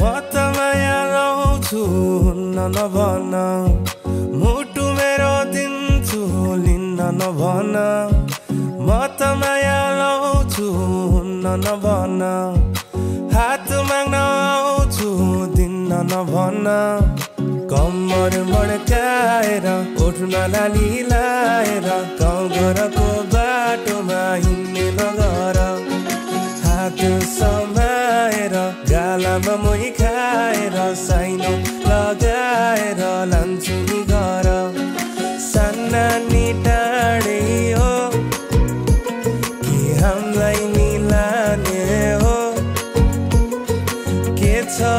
म त माया लाउँछु हुन्न नभन मुटु मेरो दिन्छु लिन्न नभन म त माया लाउँछु हुन्न नभन हात माग्न आउँछु दिन्न नभन कम्मर मड्काएर ओठमा लाली लाएर गाउँ घरको बाटोमा हिँड्ने नगर हात समाएर गालामा मोही खाएर साइनो लगाएर लान्छु नि घर साना नि टाढे हो कि हामीलाई मिलाने हो के छ